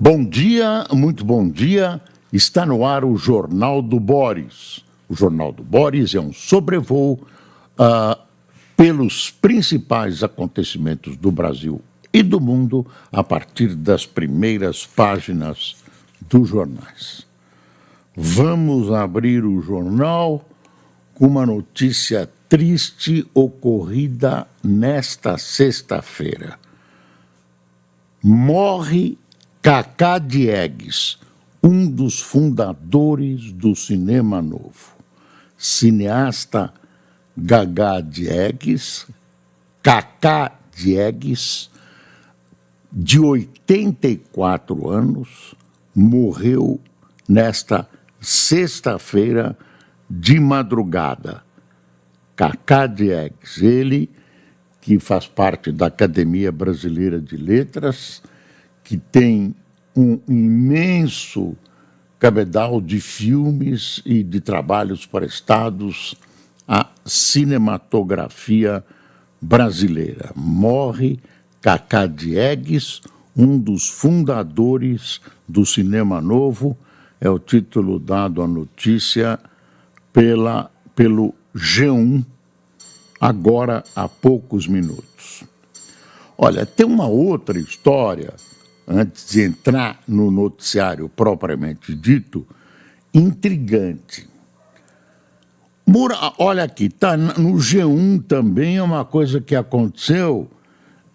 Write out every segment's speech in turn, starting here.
Bom dia, muito bom dia. Está no ar o Jornal do Boris. O Jornal do Boris é um sobrevoo pelos principais acontecimentos do Brasil e do mundo a partir das primeiras páginas dos jornais. Vamos abrir o jornal com uma notícia triste ocorrida nesta sexta-feira. Morre Cacá Diegues, um dos fundadores do Cinema Novo. Cineasta Cacá Diegues, de 84 anos, morreu nesta sexta-feira de madrugada. Cacá Diegues, ele que faz parte da Academia Brasileira de Letras, que tem um imenso cabedal de filmes e de trabalhos prestados à cinematografia brasileira. Morre Cacá Diegues, um dos fundadores do Cinema Novo, é o título dado à notícia pelo G1, agora há poucos minutos. Olha, tem uma outra história, antes de entrar no noticiário propriamente dito, intrigante. Olha aqui, está no G1 também, é uma coisa que aconteceu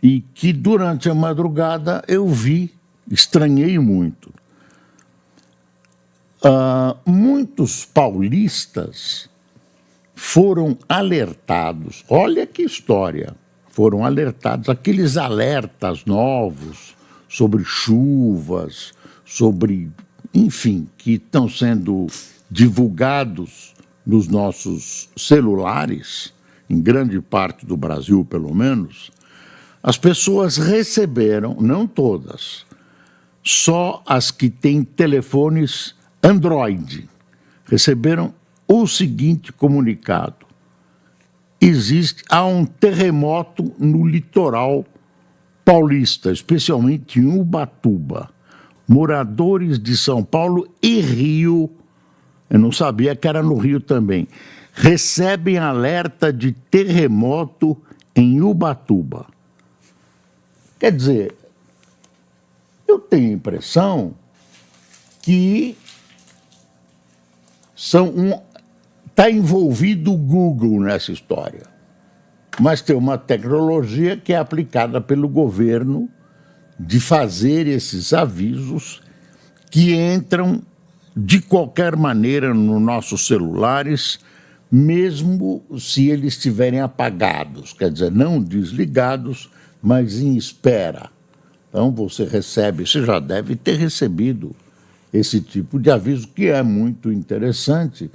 e que durante a madrugada eu vi, estranhei muito. Muitos paulistas foram alertados, olha que história, foram alertados, aqueles alertas novos sobre chuvas, enfim, que estão sendo divulgados nos nossos celulares, em grande parte do Brasil, pelo menos. As pessoas receberam, não todas, só as que têm telefones Android, receberam o seguinte comunicado: há um terremoto no litoral paulista, especialmente em Ubatuba. Moradores de São Paulo e Rio, eu não sabia que era no Rio também, recebem alerta de terremoto em Ubatuba. Quer dizer, eu tenho a impressão que está envolvido o Google nessa história. Mas tem uma tecnologia que é aplicada pelo governo de fazer esses avisos que entram de qualquer maneira nos nossos celulares, mesmo se eles estiverem apagados, quer dizer, não desligados, mas em espera. Então você já deve ter recebido esse tipo de aviso, que é muito interessante,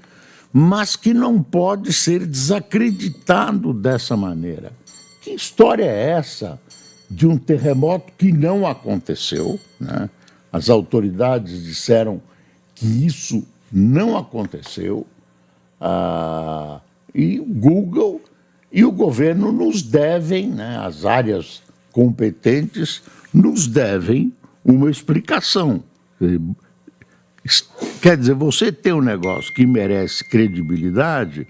mas que não pode ser desacreditado dessa maneira. Que história é essa de um terremoto que não aconteceu, né? As autoridades disseram que isso não aconteceu, e o Google e o governo nos devem, né, as áreas competentes nos devem uma explicação. Quer dizer, você tem um negócio que merece credibilidade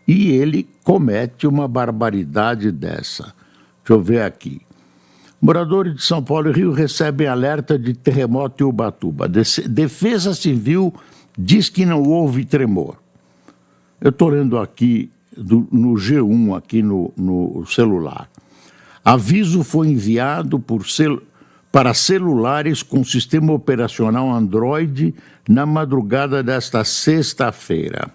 e ele comete uma barbaridade dessa. Deixa eu ver aqui. Moradores de São Paulo e Rio recebem alerta de terremoto em Ubatuba. Defesa Civil diz que não houve tremor. Eu estou lendo aqui no G1, aqui no celular. Aviso foi enviado para celulares com sistema operacional Android na madrugada desta sexta-feira.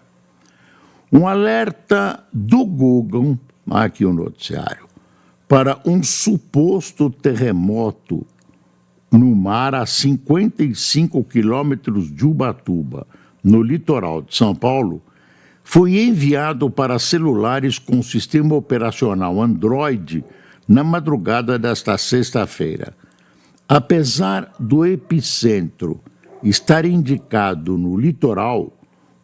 Um alerta do Google, aqui o noticiário, para um suposto terremoto no mar a 55 quilômetros de Ubatuba, no litoral de São Paulo, foi enviado para celulares com sistema operacional Android na madrugada desta sexta-feira. Apesar do epicentro estar indicado no litoral,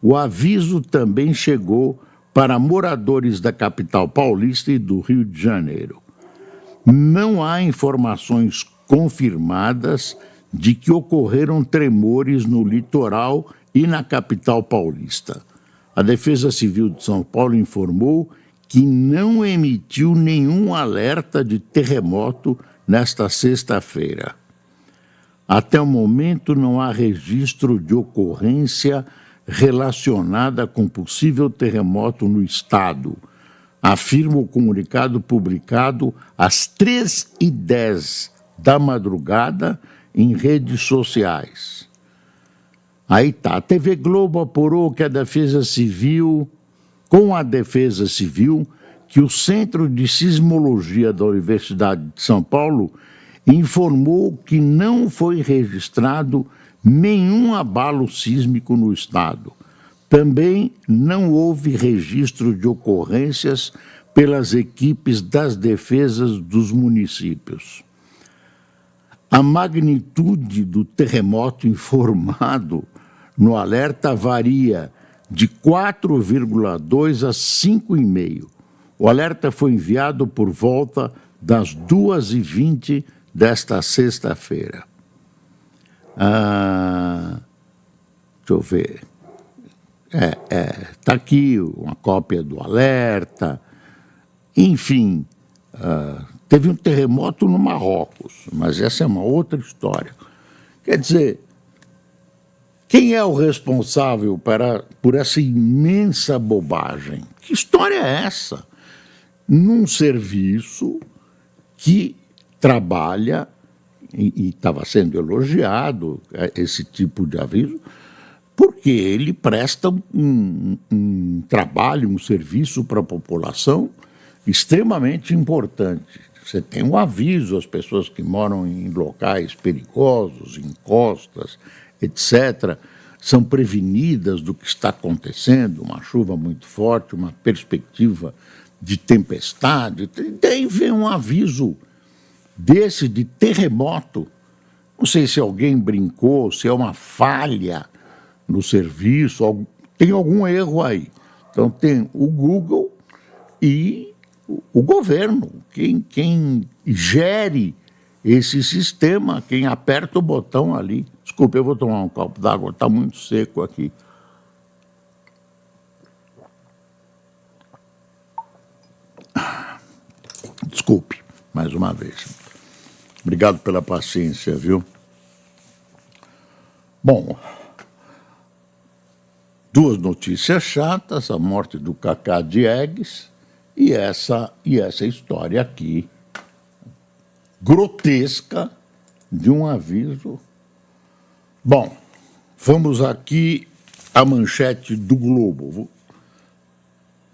o aviso também chegou para moradores da capital paulista e do Rio de Janeiro. Não há informações confirmadas de que ocorreram tremores no litoral e na capital paulista. A Defesa Civil de São Paulo informou que não emitiu nenhum alerta de terremoto nesta sexta-feira. Até o momento, não há registro de ocorrência relacionada com possível terremoto no estado, afirma o comunicado publicado às 3h10 da madrugada em redes sociais. Aí tá, a TV Globo apurou que com a Defesa Civil, que o Centro de Sismologia da Universidade de São Paulo informou que não foi registrado nenhum abalo sísmico no estado. Também não houve registro de ocorrências pelas equipes das defesas dos municípios. A magnitude do terremoto informado no alerta varia de 4,2 a 5,5. O alerta foi enviado por volta das 2h20 desta sexta-feira. Deixa eu ver. Está aqui uma cópia do alerta. Enfim, teve um terremoto no Marrocos, mas essa é uma outra história. Quer dizer, quem é o responsável por essa imensa bobagem? Que história é essa? Num serviço que trabalha, e estava sendo elogiado esse tipo de aviso, porque ele presta um trabalho, um serviço para a população extremamente importante. Você tem um aviso às pessoas que moram em locais perigosos, em costas, etc., são prevenidas do que está acontecendo, uma chuva muito forte, uma perspectiva de tempestade. Daí vem um aviso desse de terremoto. Não sei se alguém brincou, se é uma falha no serviço, tem algum erro aí. Então tem o Google e o governo, quem gere esse sistema, quem aperta o botão ali. Desculpe, eu vou tomar um copo d'água, está muito seco aqui. Desculpe, mais uma vez. Obrigado pela paciência, viu? Bom, duas notícias chatas, a morte do Cacá Diegues e essa história aqui, grotesca, de um aviso. Bom, vamos aqui à manchete do Globo.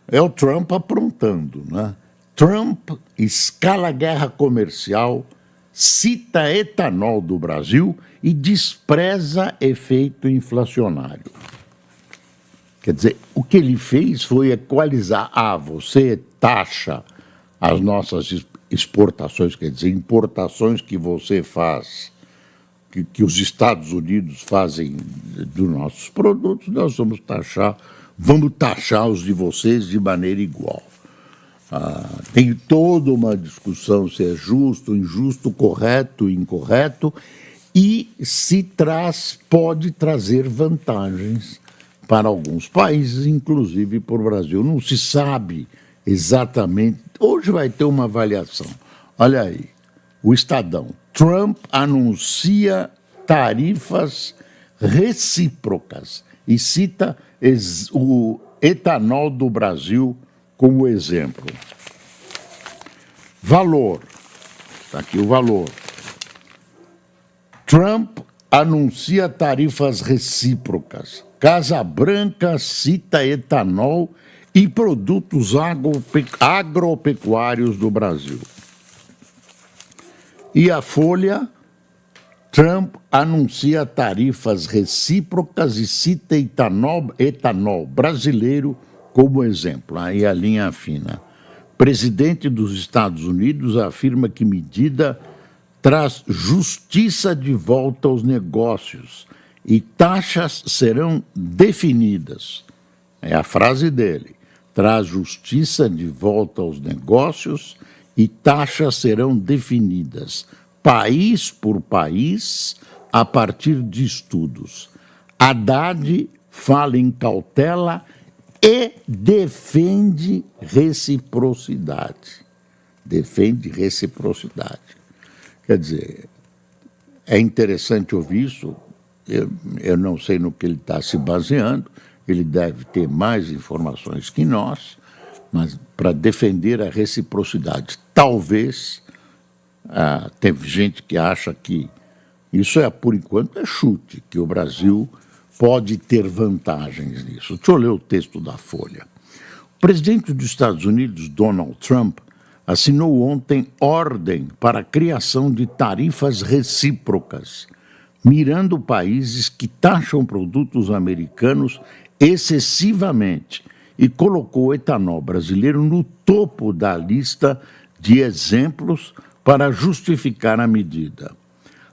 É o Trump aprontando, né? Trump escala a guerra comercial, cita etanol do Brasil e despreza efeito inflacionário. Quer dizer, o que ele fez foi equalizar. Você taxa as nossas exportações, quer dizer, importações que você faz, que os Estados Unidos fazem dos nossos produtos, nós vamos taxar os de vocês de maneira igual. Tem toda uma discussão se é justo, injusto, correto, incorreto, e pode trazer vantagens para alguns países, inclusive para o Brasil. Não se sabe exatamente. Hoje vai ter uma avaliação. Olha aí, o Estadão. Trump anuncia tarifas recíprocas e cita o etanol do Brasil como exemplo. Valor. Está aqui o valor. Trump anuncia tarifas recíprocas. Casa Branca cita etanol e produtos agropecuários do Brasil. E a Folha, Trump anuncia tarifas recíprocas e cita etanol brasileiro como exemplo. Aí a linha fina. Presidente dos Estados Unidos afirma que medida traz justiça de volta aos negócios e taxas serão definidas. É a frase dele. Traz justiça de volta aos negócios e taxas serão definidas, país por país, a partir de estudos. Haddad fala em cautela e defende reciprocidade. Defende reciprocidade. Quer dizer, é interessante ouvir isso. Eu não sei no que ele está se baseando, ele deve ter mais informações que nós, mas para defender a reciprocidade. Talvez, teve gente que acha que isso por enquanto, é chute, que o Brasil pode ter vantagens nisso. Deixa eu ler o texto da Folha. O presidente dos Estados Unidos, Donald Trump, assinou ontem ordem para a criação de tarifas recíprocas, mirando países que taxam produtos americanos excessivamente e colocou o etanol brasileiro no topo da lista de exemplos para justificar a medida.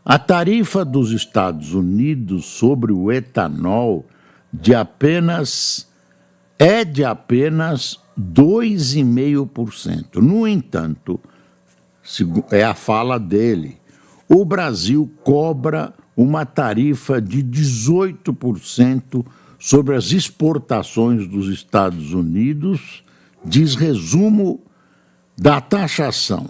A tarifa dos Estados Unidos sobre o etanol é de apenas 2,5%. No entanto, é a fala dele, o Brasil cobra uma tarifa de 18% sobre as exportações dos Estados Unidos, diz resumo da taxação.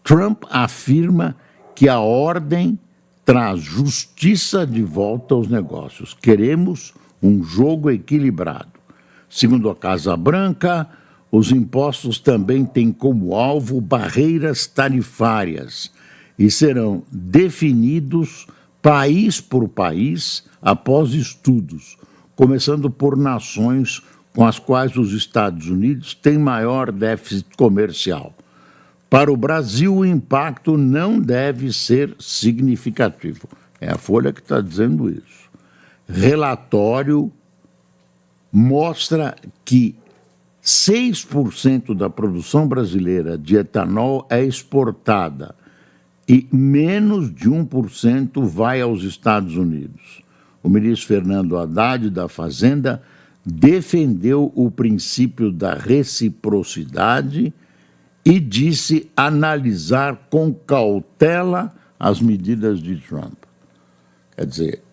Trump afirma que a ordem traz justiça de volta aos negócios. Queremos um jogo equilibrado. Segundo a Casa Branca, os impostos também têm como alvo barreiras tarifárias e serão definidos país por país após estudos, começando por nações com as quais os Estados Unidos têm maior déficit comercial. Para o Brasil, o impacto não deve ser significativo. É a Folha que está dizendo isso. Relatório mostra que 6% da produção brasileira de etanol é exportada e menos de 1% vai aos Estados Unidos. O ministro Fernando Haddad, da Fazenda, defendeu o princípio da reciprocidade e disse analisar com cautela as medidas de Trump. Quer dizer,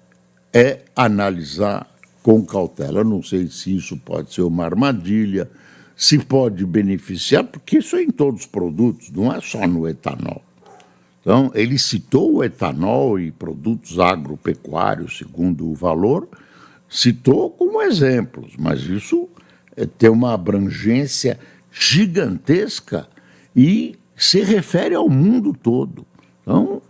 é analisar com cautela. Eu não sei se isso pode ser uma armadilha, se pode beneficiar, porque isso é em todos os produtos, não é só no etanol. Então, ele citou o etanol e produtos agropecuários, segundo o valor, citou como exemplos, mas isso tem uma abrangência gigantesca e se refere ao mundo todo. Então,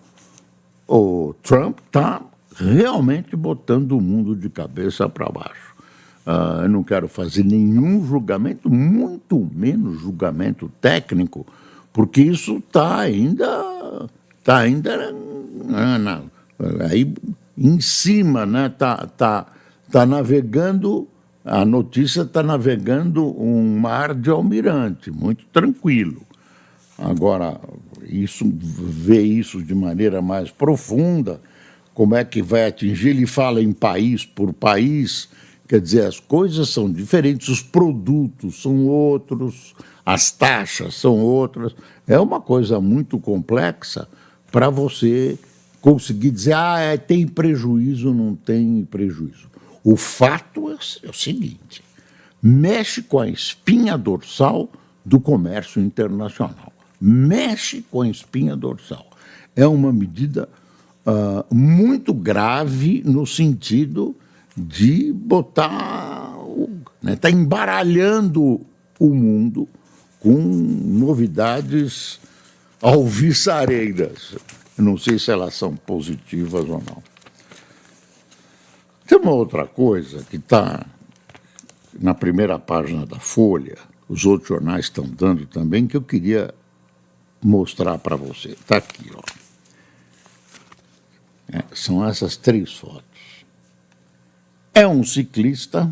o Trump está realmente botando o mundo de cabeça para baixo. Eu não quero fazer nenhum julgamento, muito menos julgamento técnico, porque isso está ainda aí em cima, né? Tá navegando, a notícia está navegando um mar de almirante, muito tranquilo. Agora, ver isso de maneira mais profunda, como é que vai atingir? Ele fala em país por país, quer dizer, as coisas são diferentes, os produtos são outros, as taxas são outras. É uma coisa muito complexa para você conseguir dizer, tem prejuízo, não tem prejuízo. O fato é o seguinte, mexe com a espinha dorsal do comércio internacional. Mexe com a espinha dorsal. É uma medida muito grave no sentido de botar, tá embaralhando o mundo com novidades alvissareiras. Eu não sei se elas são positivas ou não. Tem uma outra coisa que está na primeira página da Folha, os outros jornais estão dando também, que eu queria mostrar para você. Está aqui, ó. São essas 3 fotos. É um ciclista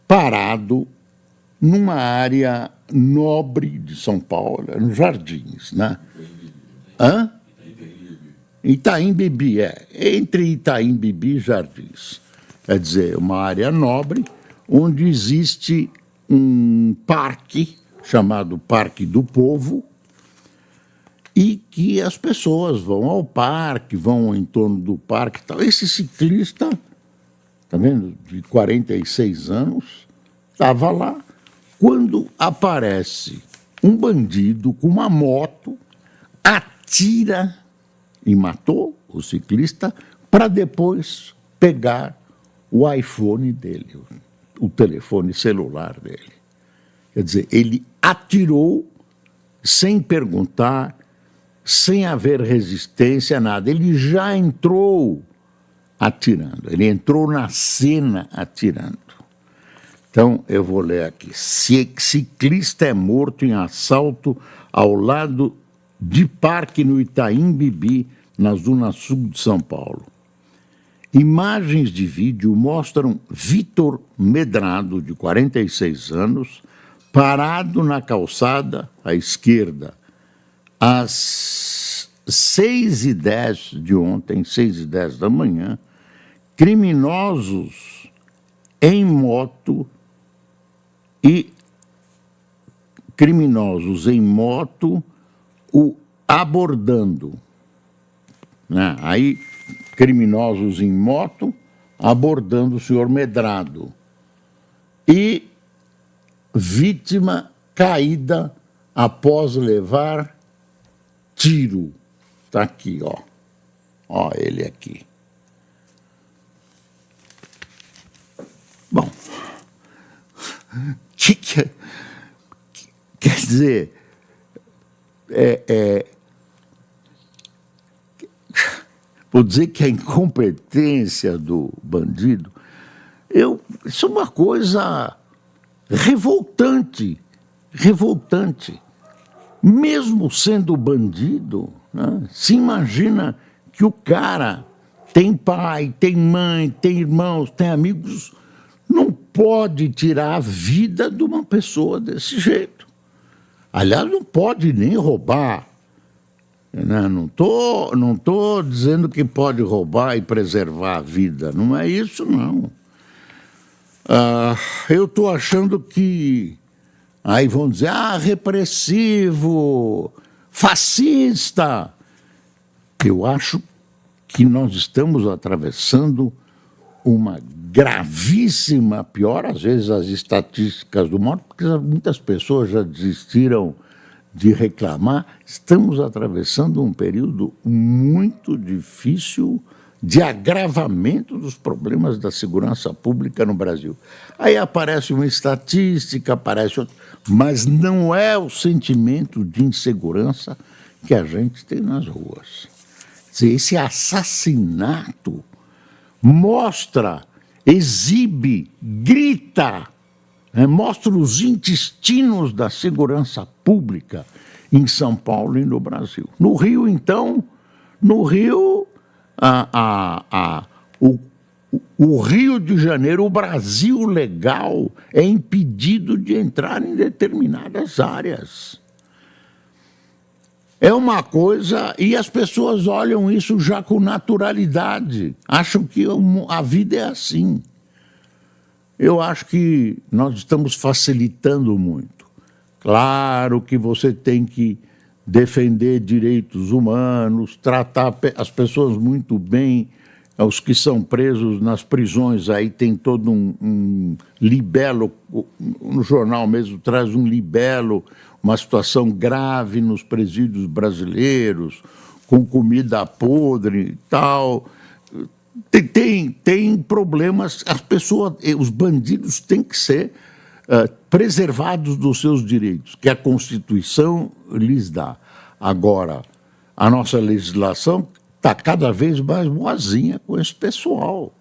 parado numa área nobre de São Paulo, nos Jardins, né? Itaim Bibi, entre Itaim Bibi e Jardins. Quer dizer, uma área nobre, onde existe um parque, chamado Parque do Povo, e que as pessoas vão ao parque, vão em torno do parque e tal. Esse ciclista, tá vendo, de 46 anos, estava lá quando aparece um bandido com uma moto, atira e matou o ciclista para depois pegar o iPhone dele, o telefone celular dele. Quer dizer, ele atirou sem perguntar, sem haver resistência, nada. Ele já entrou atirando, ele entrou na cena atirando. Então, eu vou ler aqui. Ciclista é morto em assalto ao lado de parque no Itaim Bibi, na zona sul de São Paulo. Imagens de vídeo mostram Vitor Medrado, de 46 anos, parado na calçada à esquerda, às 6h10 de ontem, 6h10 da manhã, criminosos em moto o abordando, né? Aí, criminosos em moto abordando o senhor Medrado. E vítima caída após levar tiro. Está aqui, ó. Ó, ele aqui. Bom, quer dizer, vou dizer que a incompetência do bandido, isso é uma coisa revoltante, revoltante. Mesmo sendo bandido, né, se imagina que o cara tem pai, tem mãe, tem irmãos, tem amigos, não pode tirar a vida de uma pessoa desse jeito. Aliás, não pode nem roubar. Né? Não tô dizendo que pode roubar e preservar a vida, não é isso, não. Eu estou achando que aí vão dizer, repressivo, fascista. Eu acho que nós estamos atravessando uma gravíssima, pior às vezes as estatísticas do morto, porque muitas pessoas já desistiram de reclamar. Estamos atravessando um período muito difícil de agravamento dos problemas da segurança pública no Brasil. Aí aparece uma estatística, aparece outra, mas não é o sentimento de insegurança que a gente tem nas ruas. Esse assassinato mostra, exibe, grita, mostra os intestinos da segurança pública em São Paulo e no Brasil. No Rio, então, o Rio de Janeiro, o Brasil legal, é impedido de entrar em determinadas áreas. É uma coisa, e as pessoas olham isso já com naturalidade, acham que a vida é assim. Eu acho que nós estamos facilitando muito. Claro que você tem que defender direitos humanos, tratar as pessoas muito bem, os que são presos nas prisões, aí tem todo um libelo, no jornal mesmo traz um libelo, uma situação grave nos presídios brasileiros, com comida podre e tal. Tem problemas, as pessoas, os bandidos têm que ser preservados dos seus direitos, que a Constituição lhes dá. Agora, a nossa legislação está cada vez mais boazinha com esse pessoal.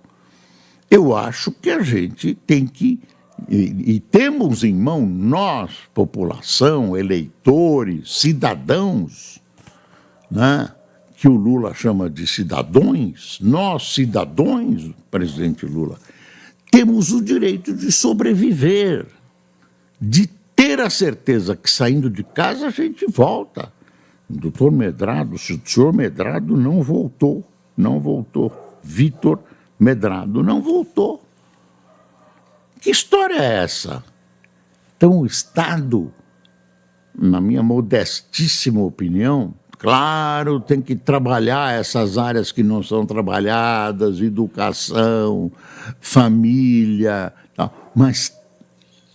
Eu acho que a gente tem que, e temos em mão nós, população, eleitores, cidadãos, né, que o Lula chama de cidadãos, nós, cidadãos, presidente Lula, temos o direito de sobreviver, de ter a certeza que saindo de casa a gente volta. O doutor Medrado, o senhor Medrado não voltou. Vitor Medrado não voltou. Que história é essa? Então o Estado, na minha modestíssima opinião, claro, tem que trabalhar essas áreas que não são trabalhadas, educação, família, tal, mas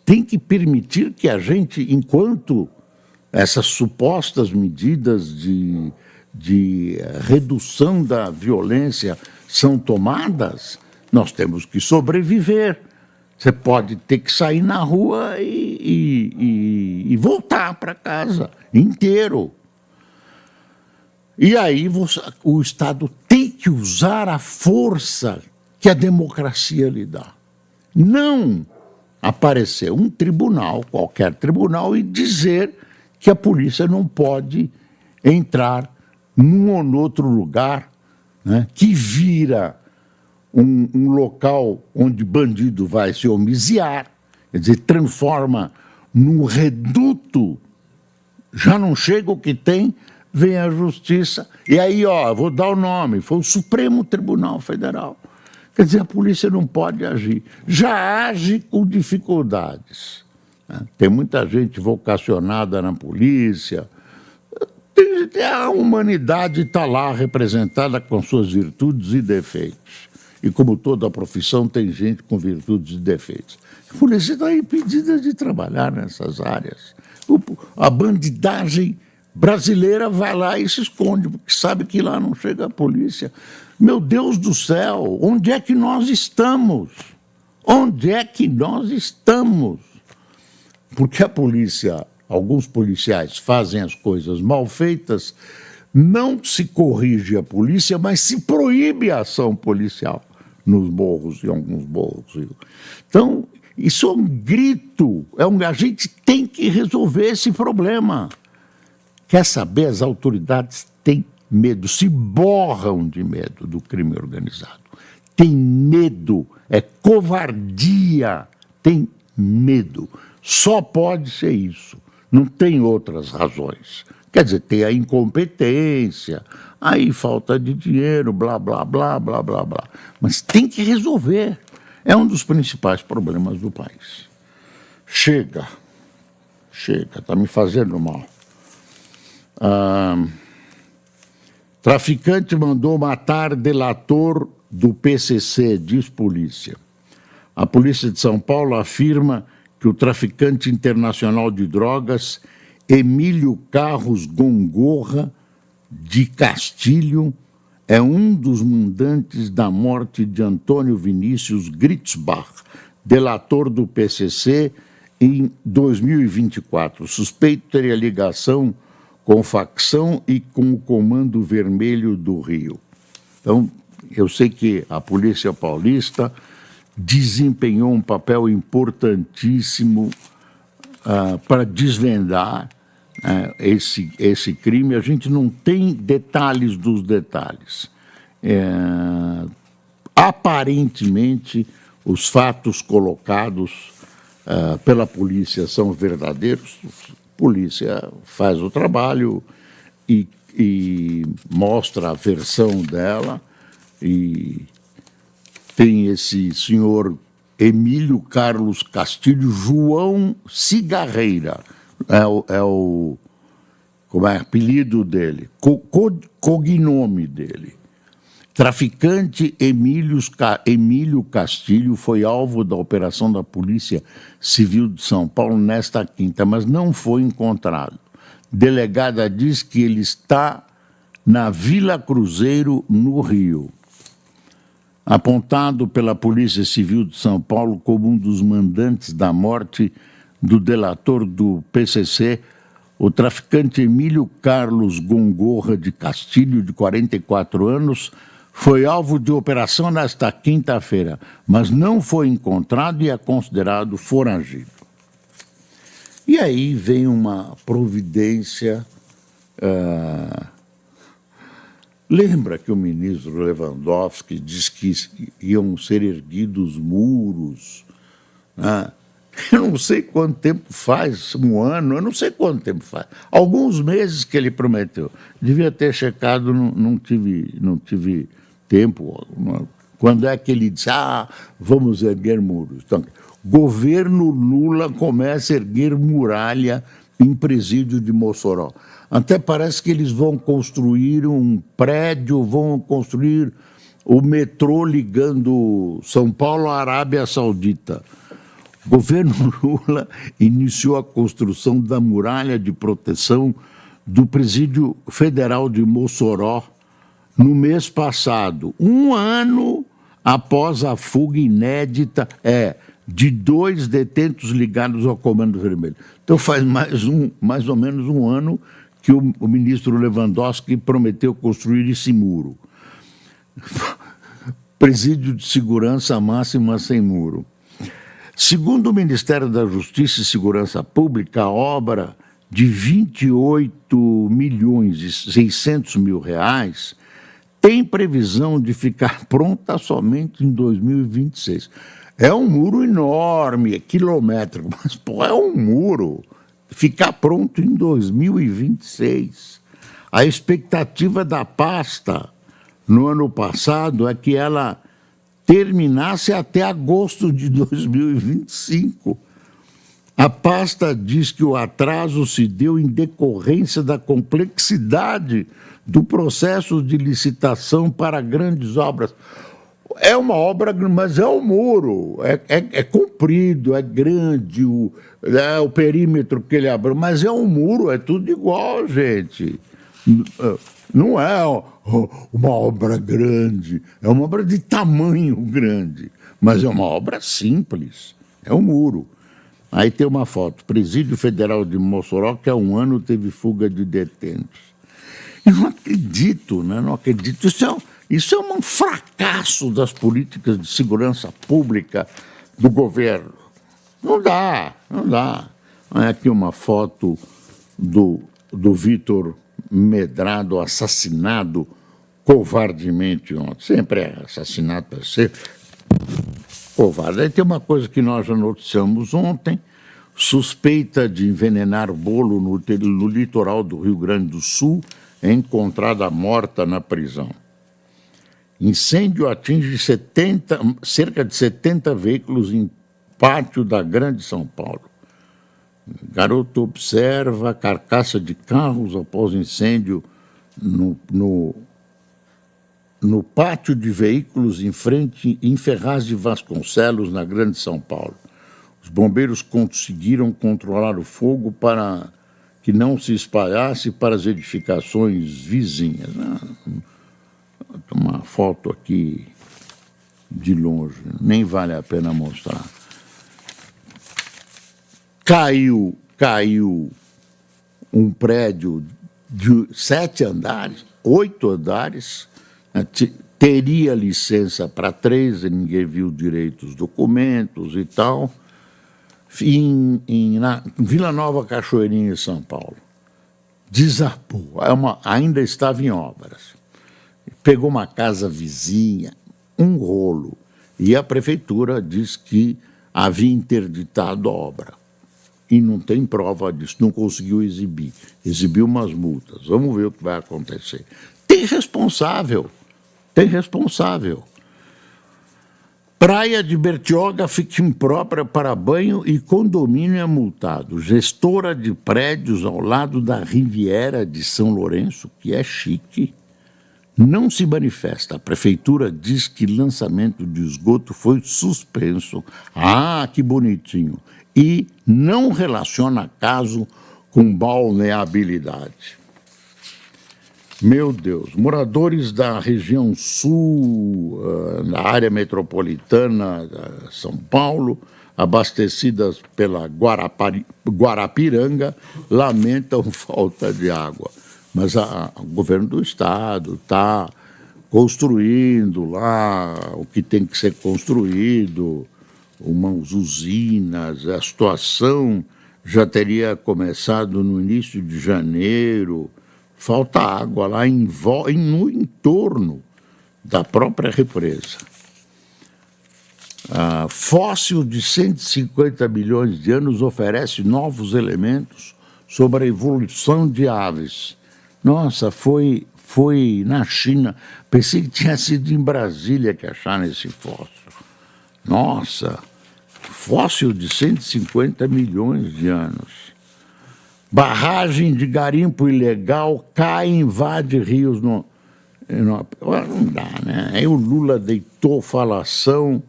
tem que permitir que a gente, enquanto essas supostas medidas de redução da violência são tomadas, nós temos que sobreviver. Você pode ter que sair na rua e voltar para casa inteiro. E aí o Estado tem que usar a força que a democracia lhe dá. Não aparecer um tribunal, qualquer tribunal, e dizer que a polícia não pode entrar num ou noutro lugar, né, que vira um local onde bandido vai se homiziar, quer dizer, transforma num reduto, já não chega o que tem, vem a justiça, e aí, vou dar o nome, foi o Supremo Tribunal Federal. Quer dizer, a polícia não pode agir, já age com dificuldades, né? Tem muita gente vocacionada na polícia, a humanidade está lá representada com suas virtudes e defeitos. E como toda profissão, tem gente com virtudes e defeitos. A polícia está impedida de trabalhar nessas áreas. A bandidagem brasileira vai lá e se esconde, porque sabe que lá não chega a polícia. Meu Deus do céu, onde é que nós estamos? Onde é que nós estamos? Porque a polícia, alguns policiais fazem as coisas mal feitas, não se corrige a polícia, mas se proíbe a ação policial nos morros, em alguns morros. Então, isso é um grito, a gente tem que resolver esse problema. Quer saber? As autoridades têm medo, se borram de medo do crime organizado. Tem medo, é covardia, tem medo. Só pode ser isso, não tem outras razões. Quer dizer, tem a incompetência, aí falta de dinheiro, blá, blá, blá, blá, blá, blá. Mas tem que resolver. É um dos principais problemas do país. Chega, está me fazendo mal. Traficante mandou matar delator do PCC, diz polícia. A polícia de São Paulo afirma que o traficante internacional de drogas Emílio Carlos Gongorra de Castilho é um dos mandantes da morte de Antônio Vinícius Gritzbach, delator do PCC, em 2024. Suspeito teria ligação com facção e com o Comando Vermelho do Rio. Então, eu sei que a Polícia Paulista desempenhou um papel importantíssimo para desvendar esse crime. A gente não tem detalhes dos detalhes. Aparentemente, os fatos colocados pela polícia são verdadeiros. A polícia faz o trabalho e mostra a versão dela, e tem esse senhor Emílio Carlos Castilho João Cigarreira, como é o apelido dele, cognome dele. Traficante Emílio Castilho foi alvo da operação da Polícia Civil de São Paulo nesta quinta, mas não foi encontrado. Delegada diz que ele está na Vila Cruzeiro, no Rio. Apontado pela Polícia Civil de São Paulo como um dos mandantes da morte do delator do PCC, o traficante Emílio Carlos Gongorra de Castilho, de 44 anos, foi alvo de operação nesta quinta-feira, mas não foi encontrado e é considerado foragido. E aí vem uma providência. Lembra que o ministro Lewandowski disse que iam ser erguidos muros, né? Eu não sei quanto tempo faz, um ano, eu não sei quanto tempo faz. Alguns meses que ele prometeu. Devia ter checado, não tive tempo. Quando é que ele disse, vamos erguer muros? Então, governo Lula começa a erguer muralha em Presídio de Mossoró. Até parece que eles vão construir um prédio, vão construir o metrô ligando São Paulo à Arábia Saudita. O governo Lula iniciou a construção da muralha de proteção do Presídio Federal de Mossoró no mês passado, um ano após a fuga inédita de 2 detentos ligados ao Comando Vermelho. Então faz mais ou menos um ano que o ministro Lewandowski prometeu construir esse muro. Presídio de segurança máxima sem muro. Segundo o Ministério da Justiça e Segurança Pública, a obra de 28.600.000 reais tem previsão de ficar pronta somente em 2026. É um muro enorme, é quilométrico, mas pô, é um muro. Ficar pronto em 2026. A expectativa da pasta no ano passado é que ela terminasse até agosto de 2025. A pasta diz que o atraso se deu em decorrência da complexidade do processo de licitação para grandes obras. É uma obra, mas é um muro, é comprido, é grande, o perímetro que ele abriu, mas é um muro, é tudo igual, gente. Não é uma obra grande, é uma obra de tamanho grande, mas é uma obra simples, é um muro. Aí tem uma foto, Presídio Federal de Mossoró, que há um ano teve fuga de detentos. Eu não acredito, né? Não acredito. Isso é um fracasso das políticas de segurança pública do governo. Não dá, não dá. Olha aqui uma foto do Vitor Medrado assassinado covardemente ontem. Sempre é assassinato, é sempre covarde. Aí tem uma coisa que nós já noticiamos ontem, suspeita de envenenar bolo no litoral do Rio Grande do Sul, é encontrada morta na prisão. Incêndio atinge cerca de 70 veículos em pátio da Grande São Paulo. Garoto observa carcaça de carros após incêndio no pátio de veículos em Ferraz de Vasconcelos, na Grande São Paulo. Os bombeiros conseguiram controlar o fogo para que não se espalhasse para as edificações vizinhas. Uma foto aqui de longe, nem vale a pena mostrar. Caiu um prédio de 7 andares, 8 andares, teria licença para 3, ninguém viu direito os documentos e tal, na Vila Nova Cachoeirinha, em São Paulo. Desabou, ainda estava em obras. Pegou uma casa vizinha, um rolo, e a prefeitura diz que havia interditado a obra. E não tem prova disso, não conseguiu exibir. Exibiu umas multas. Vamos ver o que vai acontecer. Tem responsável. Praia de Bertioga fica imprópria para banho e condomínio é multado. Gestora de prédios ao lado da Riviera de São Lourenço, que é chique, não se manifesta. A prefeitura diz que lançamento de esgoto foi suspenso. Ah, que bonitinho. E não relaciona caso com balneabilidade. Meu Deus, moradores da região sul, na área metropolitana de São Paulo, abastecidas pela Guarapiranga, lamentam falta de água. Mas o governo do estado está construindo lá o que tem que ser construído, umas usinas. A situação já teria começado no início de janeiro. Falta água lá no entorno da própria represa. Fóssil de 150 milhões de anos oferece novos elementos sobre a evolução de aves. Nossa, foi na China. Pensei que tinha sido em Brasília que acharam esse fóssil. Nossa, fóssil de 150 milhões de anos. barragem de garimpo ilegal cai e invade rios no... Não dá, né? Aí o Lula deitou falação,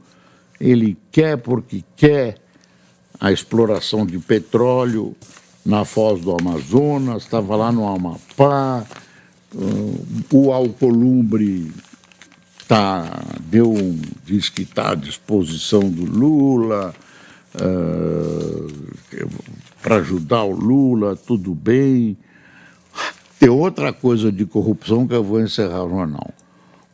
ele quer porque quer a exploração de petróleo na foz do Amazonas, estava lá no Amapá, o Alcolumbre diz que está à disposição do Lula, para ajudar o Lula, tudo bem. Tem outra coisa de corrupção que eu vou encerrar o jornal.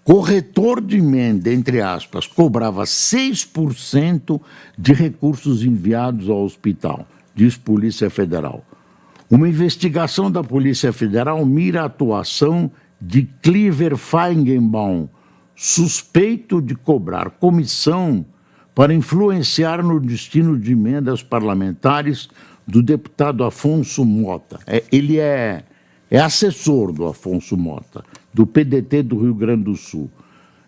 Corretor de emenda, entre aspas, cobrava 6% de recursos enviados ao hospital, diz Polícia Federal. Uma investigação da Polícia Federal mira a atuação de Cliver Feigenbaum, suspeito de cobrar comissão para influenciar no destino de emendas parlamentares do deputado Afonso Mota. Ele é assessor do Afonso Mota, do PDT do Rio Grande do Sul.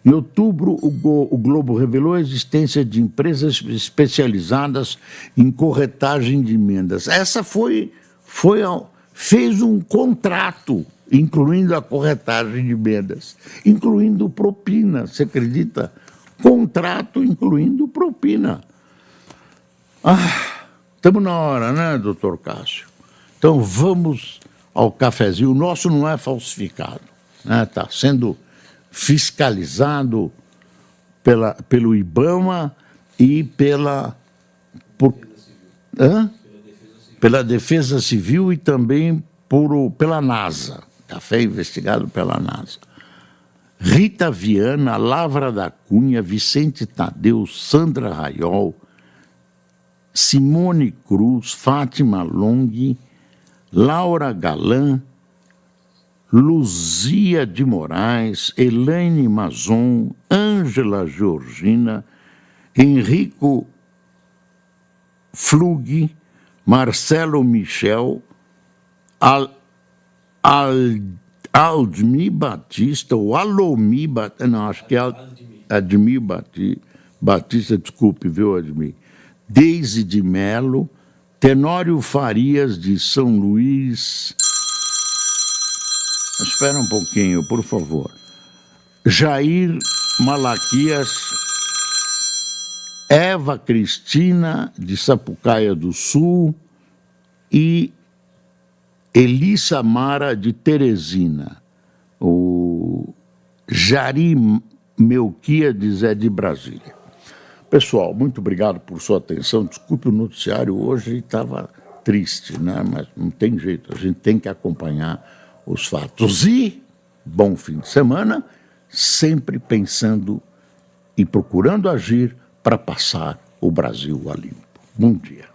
Em outubro, o Globo revelou a existência de empresas especializadas em corretagem de emendas. Essa fez um contrato, incluindo a corretagem de emendas, incluindo propina, você acredita? Contrato incluindo propina. Estamos na hora, né, doutor Cássio? Então vamos ao cafezinho. O nosso não é falsificado, né? Está sendo fiscalizado pelo IBAMA e pela Defesa Civil e também pela NASA. Café investigado pela NASA. Rita Viana, Lavra da Cunha, Vicente Tadeu, Sandra Raiol, Simone Cruz, Fátima Long, Laura Galan, Luzia de Moraes, Elaine Mazon, Ângela Georgina, Henrico Flug, Marcelo Michel, Aldmi Batista, ou Alomi Batista, não, acho que é Admi Batista, desculpe, viu, Admi? Deise de Melo, Tenório Farias, de São Luís. Espera um pouquinho, por favor. Jair Malaquias, Eva Cristina, de Sapucaia do Sul, e Elissa Mara, de Teresina. O Jari Melquiades é de Brasília. Pessoal, muito obrigado por sua atenção. Desculpe, o noticiário hoje estava triste, né? Mas não tem jeito, a gente tem que acompanhar os fatos. E bom fim de semana, sempre pensando e procurando agir para passar o Brasil a limpo. Bom dia.